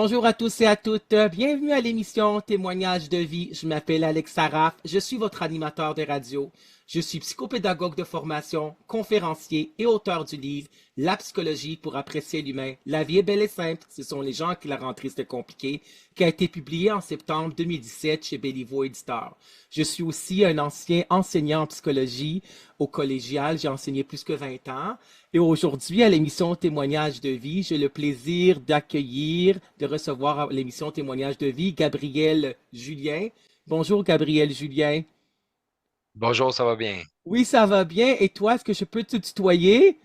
Bonjour à tous et à toutes. Bienvenue à l'émission Témoignages de vie. Je m'appelle Alex Saraf. Je suis votre animateur de radio. Je suis psychopédagogue de formation, conférencier et auteur du livre La psychologie pour apprécier l'humain. La vie est belle et simple. Ce sont les gens qui la rendent triste et compliquée, qui a été publié en septembre 2017 chez Béliveau Éditeur. Je suis aussi un ancien enseignant en psychologie au collégial. J'ai enseigné plus que 20 ans. Et aujourd'hui, à l'émission Témoignages de vie, j'ai le plaisir d'accueillir, de recevoir à l'émission Témoignages de vie, Gabriel Julien. Bonjour, Gabriel Julien. Bonjour, ça va bien? Oui, ça va bien. Et toi, est-ce que je peux te tutoyer?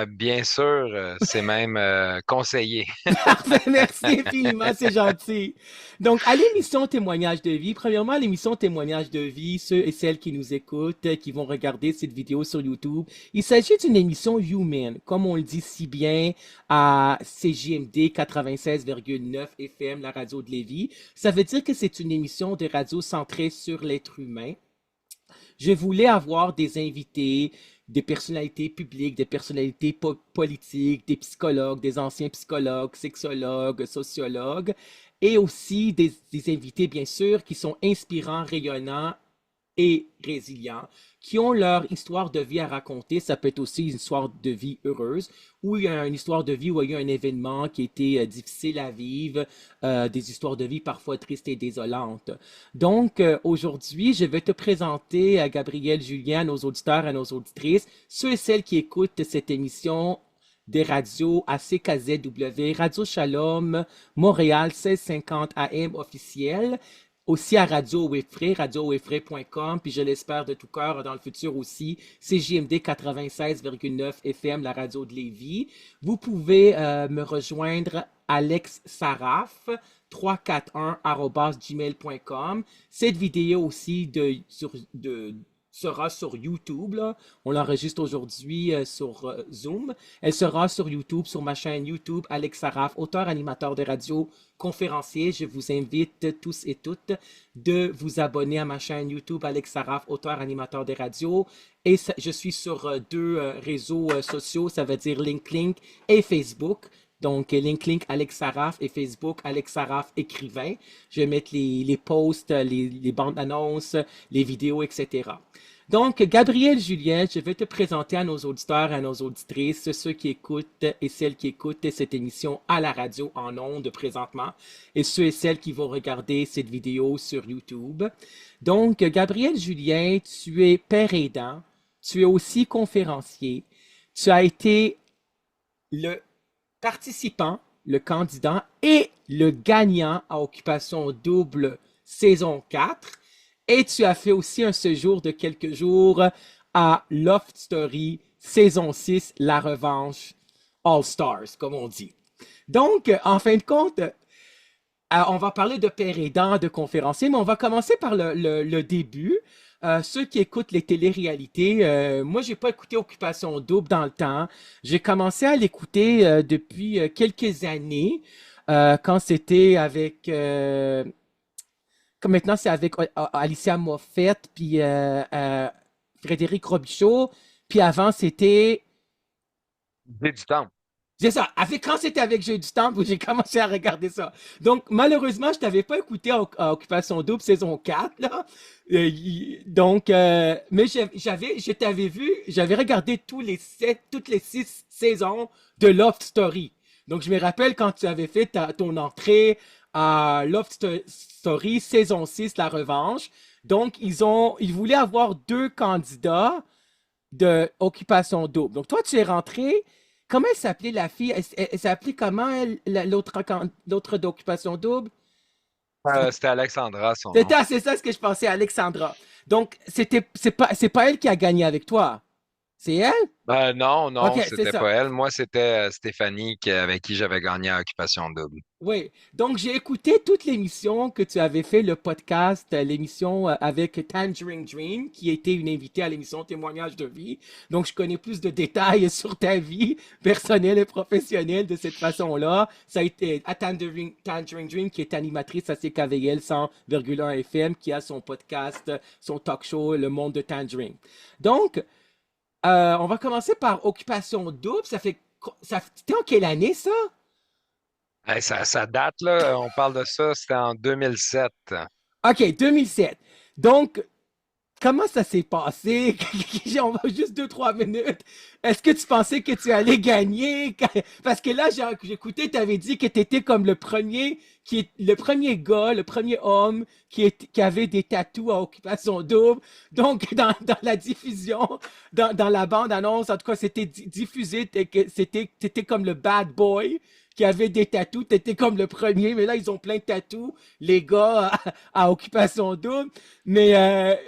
Bien sûr, c'est même conseillé. Parfait, merci infiniment, c'est gentil. Donc, à l'émission Témoignages de vie, premièrement, à l'émission Témoignages de vie, ceux et celles qui nous écoutent, qui vont regarder cette vidéo sur YouTube, il s'agit d'une émission human, comme on le dit si bien à CJMD 96,9 FM, la radio de Lévis. Ça veut dire que c'est une émission de radio centrée sur l'être humain. Je voulais avoir des invités, des personnalités publiques, des personnalités politiques, des psychologues, des anciens psychologues, sexologues, sociologues, et aussi des invités, bien sûr, qui sont inspirants, rayonnants et résilients, qui ont leur histoire de vie à raconter. Ça peut être aussi une histoire de vie heureuse, ou il y a une histoire de vie où il y a eu un événement qui était difficile à vivre, des histoires de vie parfois tristes et désolantes. Donc, aujourd'hui, je vais te présenter à Gabriel Julien, à nos auditeurs, à nos auditrices, ceux et celles qui écoutent cette émission des radios à CKZW, Radio Shalom, Montréal, 1650 AM officiel, aussi à Radio Wefray, radiowefray.com, puis je l'espère de tout cœur dans le futur aussi, CJMD 96,9 FM, la radio de Lévis. Vous pouvez me rejoindre Alex Saraf, 341@gmail.com. Cette vidéo aussi sera sur YouTube, là. On l'enregistre aujourd'hui sur Zoom. Elle sera sur YouTube, sur ma chaîne YouTube, Alex Saraf, auteur, animateur de radio, conférencier. Je vous invite tous et toutes de vous abonner à ma chaîne YouTube, Alex Saraf, auteur, animateur de radio. Et je suis sur deux réseaux sociaux, ça veut dire LinkedIn et Facebook. Donc, LinkedIn, Alex Saraf et Facebook, Alex Saraf, écrivain. Je vais mettre les posts, les bandes annonces, les vidéos, etc. Donc, Gabriel Julien, je vais te présenter à nos auditeurs, à nos auditrices, ceux qui écoutent et celles qui écoutent cette émission à la radio en ondes présentement, et ceux et celles qui vont regarder cette vidéo sur YouTube. Donc, Gabriel Julien, tu es père aidant, tu es aussi conférencier, tu as été le participant, le candidat et le gagnant à Occupation Double saison 4. Et tu as fait aussi un séjour de quelques jours à Loft Story saison 6, La Revanche All Stars, comme on dit. Donc, en fin de compte, on va parler de père aidant, de conférencier, mais on va commencer par le début. Ceux qui écoutent les téléréalités, moi, j'ai pas écouté Occupation Double dans le temps. J'ai commencé à l'écouter depuis quelques années, quand c'était avec, comme maintenant c'est avec Alicia Moffett, puis Frédéric Robichaud, puis avant c'était J'ai du temps. c'est ça. Quand c'était avec Jeu du Temple, j'ai commencé à regarder ça. Donc, malheureusement, je t'avais pas écouté à Occupation Double saison 4 là. Donc, mais je t'avais vu, j'avais regardé toutes les 6 saisons de Love Story. Donc, je me rappelle quand tu avais fait ton entrée à Story saison 6, La Revanche. Donc, ils voulaient avoir deux candidats de Occupation Double. Donc, toi, tu es rentré. Comment elle s'appelait la fille? Elle s'appelait comment, l'autre d'Occupation Double? C'était Alexandra, son nom. C'est ça ce que je pensais, Alexandra. Donc, c'est pas elle qui a gagné avec toi. C'est elle? Non, OK, non, c'est c'était ça. pas elle. Moi, c'était Stéphanie avec qui j'avais gagné à Occupation Double. Oui, donc j'ai écouté toute l'émission que tu avais fait, le podcast, l'émission avec Tangerine Dream, qui était une invitée à l'émission Témoignage de vie. Donc je connais plus de détails sur ta vie personnelle et professionnelle de cette façon-là. Ça a été à Tangerine Dream, qui est animatrice à CKVL 100,1 FM, qui a son podcast, son talk show, Le Monde de Tangerine. Donc, on va commencer par Occupation Double. C'était en quelle année ça? Hey, ça date, là. On parle de ça, c'était en 2007. OK, 2007. Donc, comment ça s'est passé? On va juste 2, 3 minutes. Est-ce que tu pensais que tu allais gagner? Parce que là, j'ai écouté, tu avais dit que tu étais comme le premier gars, le premier homme qui avait des tatous à occupation double. Donc, dans la diffusion, dans la bande-annonce, en tout cas, c'était diffusé, t'étais comme le bad boy qui avait des tatous. T'étais comme le premier, mais là, ils ont plein de tatous, les gars à occupation double. Mais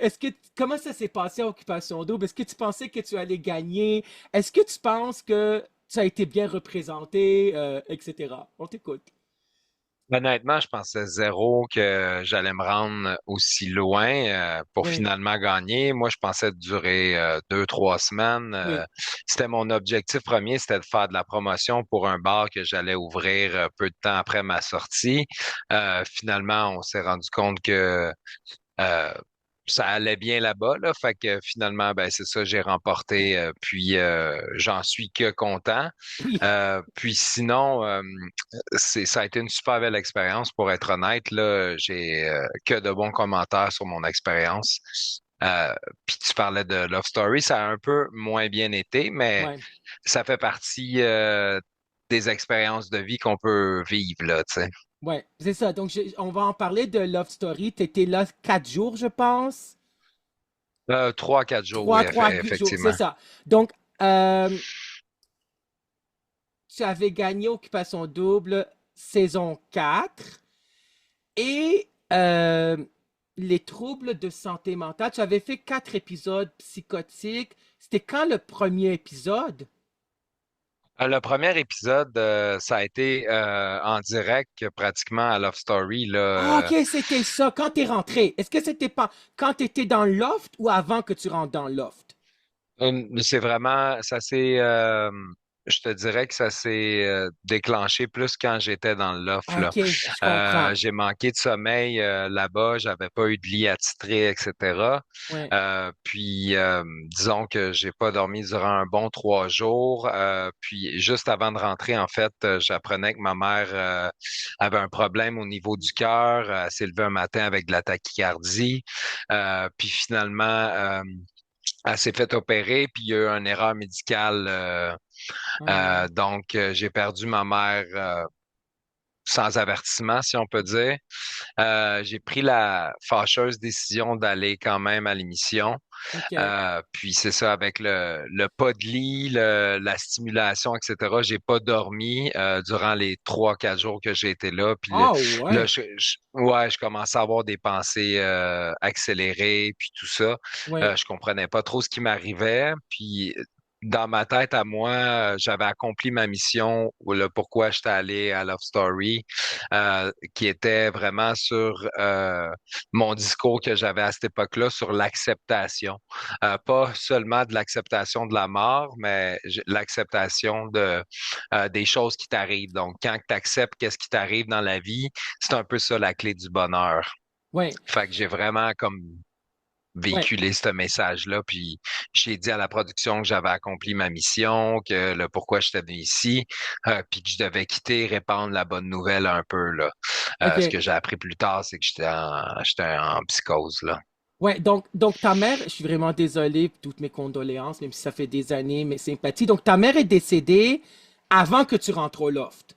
comment ça s'est passé à Occupation Double? Est-ce que tu pensais que tu allais gagner? Est-ce que tu penses que ça a été bien représenté, etc.? On t'écoute. Honnêtement, je pensais zéro que j'allais me rendre aussi loin pour Oui, finalement gagner. Moi, je pensais durer 2, 3 semaines. oui. C'était mon objectif premier, c'était de faire de la promotion pour un bar que j'allais ouvrir peu de temps après ma sortie. Finalement, on s'est rendu compte que euh, ça allait bien là-bas, là. Fait que finalement, ben c'est ça, j'ai remporté. Puis j'en suis que content. Oui. Puis sinon, ça a été une super belle expérience, pour être honnête. Là, j'ai que de bons commentaires sur mon expérience. Euh, Puis tu parlais de Love Story, ça a un peu moins bien été, mais Ouais. ça fait partie des expériences de vie qu'on peut vivre, là, tu sais. Ouais. C'est ça. Donc, on va en parler de Love Story. Tu étais là 4 jours, je pense. 3, 4 jours, oui, 3 jours, c'est effectivement. ça. Donc, euh, tu avais gagné Occupation Double saison 4 et les troubles de santé mentale. Tu avais fait 4 épisodes psychotiques. C'était quand le premier épisode? Le premier épisode, ça a été en direct pratiquement à Love Story, là. Ah, ok, c'était ça. Quand t'es rentré. Est-ce que c'était pas quand t'étais dans le loft ou avant que tu rentres dans le loft? C'est vraiment, je te dirais que ça s'est déclenché plus quand j'étais dans le loft, là. Ok, je comprends. J'ai manqué de sommeil là-bas, j'avais pas eu de lit attitré, etc. Ouais. Puis disons que j'ai pas dormi durant un bon 3 jours. Puis juste avant de rentrer, en fait, j'apprenais que ma mère avait un problème au niveau du cœur. Elle s'est levée un matin avec de la tachycardie. Puis finalement, elle s'est fait opérer, puis il y a eu une erreur médicale. Ah, J'ai perdu ma mère sans avertissement, si on peut dire. J'ai pris la fâcheuse décision d'aller quand même à l'émission. ok. Puis c'est ça, avec le pas de lit, la stimulation, etc. J'ai pas dormi durant les 3, 4 jours que j'ai été là. Puis Ah, là, ouais. ouais, je commençais à avoir des pensées accélérées, puis tout ça. Ouais. Je comprenais pas trop ce qui m'arrivait. Puis dans ma tête à moi, j'avais accompli ma mission, ou le pourquoi j'étais allé à Love Story, qui était vraiment sur mon discours que j'avais à cette époque-là sur l'acceptation. Pas seulement de l'acceptation de la mort, mais l'acceptation des choses qui t'arrivent. Donc, quand tu acceptes qu'est-ce qui t'arrive dans la vie, c'est un peu ça la clé du bonheur. Ouais. Fait que j'ai vraiment comme Ouais. véhiculer ce message-là. Puis j'ai dit à la production que j'avais accompli ma mission, que le pourquoi j'étais venu ici, puis que je devais quitter et répandre la bonne nouvelle un peu là. Ce Ok. que j'ai appris plus tard, c'est que j'étais en psychose là. Ouais, donc ta mère, je suis vraiment désolé, toutes mes condoléances, même si ça fait des années, mes sympathies. Donc ta mère est décédée avant que tu rentres au loft,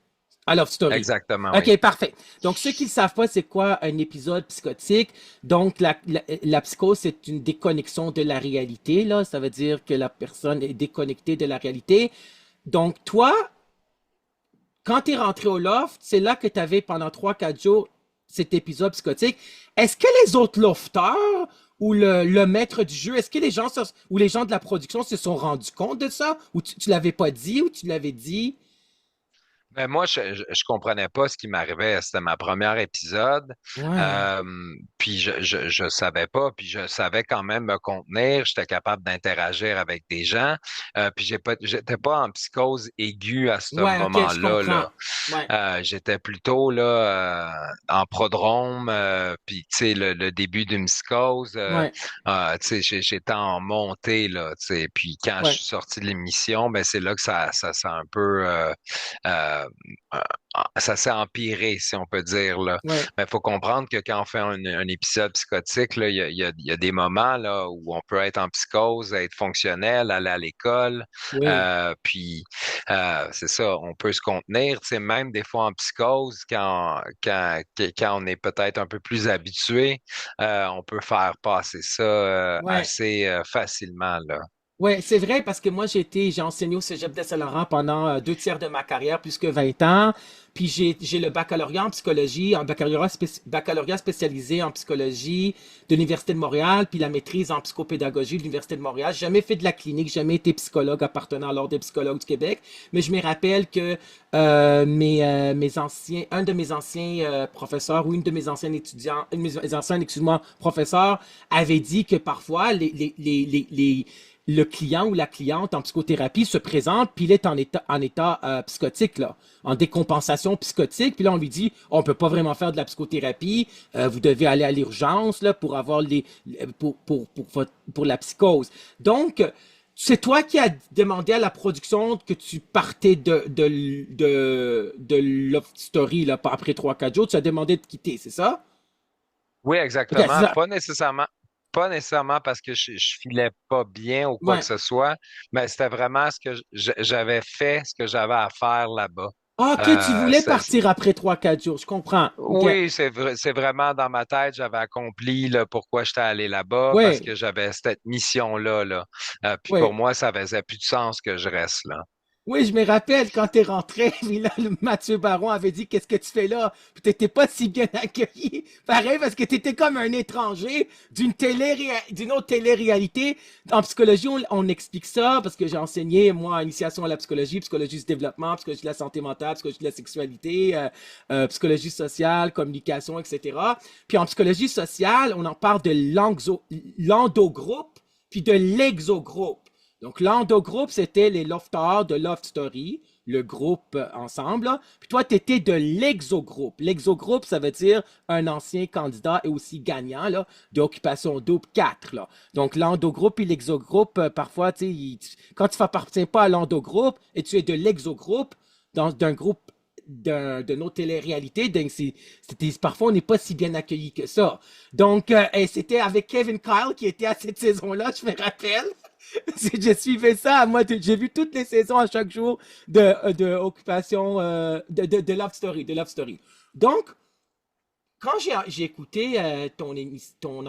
à Love Story. Exactement, oui. Ok, parfait. Donc ceux qui ne savent pas, c'est quoi un épisode psychotique? Donc la psychose, c'est une déconnexion de la réalité, là. Ça veut dire que la personne est déconnectée de la réalité. Donc toi, quand tu es rentré au loft, c'est là que tu avais pendant 3, 4 jours cet épisode psychotique. Est-ce que les autres lofters ou le maître du jeu, est-ce que ou les gens de la production se sont rendus compte de ça? Ou tu l'avais pas dit ou tu l'avais dit? Ben moi, je comprenais pas ce qui m'arrivait. C'était ma première épisode. Ouais. Euh, Puis je savais pas. Puis je savais quand même me contenir. J'étais capable d'interagir avec des gens. Puis j'étais pas en psychose aiguë à ce Ouais, ok, je moment-là, comprends. là. Ouais, J'étais plutôt là en prodrome. Puis tu sais, le début d'une psychose. ouais, Tu sais, j'étais en montée, là. Tu sais. Puis quand je ouais. suis sorti de l'émission, ben c'est là que ça a un peu euh, ça s'est empiré, si on peut dire, là. Ouais, Mais il faut comprendre que quand on fait un épisode psychotique, là, il y a des moments là, où on peut être en psychose, être fonctionnel, aller à l'école. oui. Puis c'est ça, on peut se contenir. Tu sais, même des fois en psychose, quand on est peut-être un peu plus habitué, on peut faire passer ça Ouais. assez facilement, là. Ouais, c'est vrai parce que moi j'ai enseigné au Cégep de Saint-Laurent pendant 2 tiers de ma carrière, plus que 20 ans. Puis j'ai le baccalauréat en psychologie, un baccalauréat spécialisé en psychologie de l'Université de Montréal, puis la maîtrise en psychopédagogie de l'Université de Montréal. J'ai jamais fait de la clinique, jamais été psychologue appartenant à l'Ordre des psychologues du Québec, mais je me rappelle que un de mes anciens professeurs ou une de mes anciennes étudiants, une de mes anciens, excuse-moi, professeurs avait dit que parfois le client ou la cliente en psychothérapie se présente, puis il est en état psychotique, là, en décompensation psychotique. Puis là, on lui dit, on peut pas vraiment faire de la psychothérapie, vous devez aller à l'urgence là, pour avoir pour la psychose. Donc, c'est toi qui as demandé à la production que tu partais de Love Story là, après 3 4 jours. Tu as demandé de quitter, c'est ça? Oui, Ok, c'est exactement. ça. Pas nécessairement parce que je filais pas bien ou quoi que Ouais. ce soit, mais c'était vraiment ce que j'avais fait, ce que j'avais à faire là-bas. Ah, que tu Euh, voulais c'est- partir après 3 4 jours, je comprends. Ok. oui, c'est vraiment dans ma tête, j'avais accompli le pourquoi j'étais allé là-bas parce Ouais, que j'avais cette mission-là, là. Puis pour ouais. moi, ça faisait plus de sens que je reste là. Oui, je me rappelle quand t'es rentré, puis là, le Mathieu Baron avait dit, qu'est-ce que tu fais là? Puis t'étais pas si bien accueilli. Pareil, parce que t'étais comme un étranger d'une autre télé-réalité. En psychologie, on explique ça, parce que j'ai enseigné, moi, initiation à la psychologie, psychologie du développement, psychologie de la santé mentale, psychologie de la sexualité, psychologie sociale, communication, etc. Puis en psychologie sociale, on en parle de l'endogroupe, puis de l'exogroupe. Donc, l'endogroupe, c'était les lofters de Loft Story, le groupe ensemble. Là. Puis toi, tu étais de l'exogroupe. L'exogroupe, ça veut dire un ancien candidat et aussi gagnant là, d'occupation double 4. Là. Donc, l'endogroupe et l'exogroupe, parfois, quand tu ne appartiens pas à l'endogroupe et tu es de l'exogroupe, d'un groupe de nos télé-réalités, donc parfois on n'est pas si bien accueilli que ça. Donc, et c'était avec Kevin Kyle qui était à cette saison-là, je me rappelle. Je suivais ça, moi, j'ai vu toutes les saisons à chaque jour de Occupation, de Love Story, de Love Story. Donc, quand j'ai écouté ton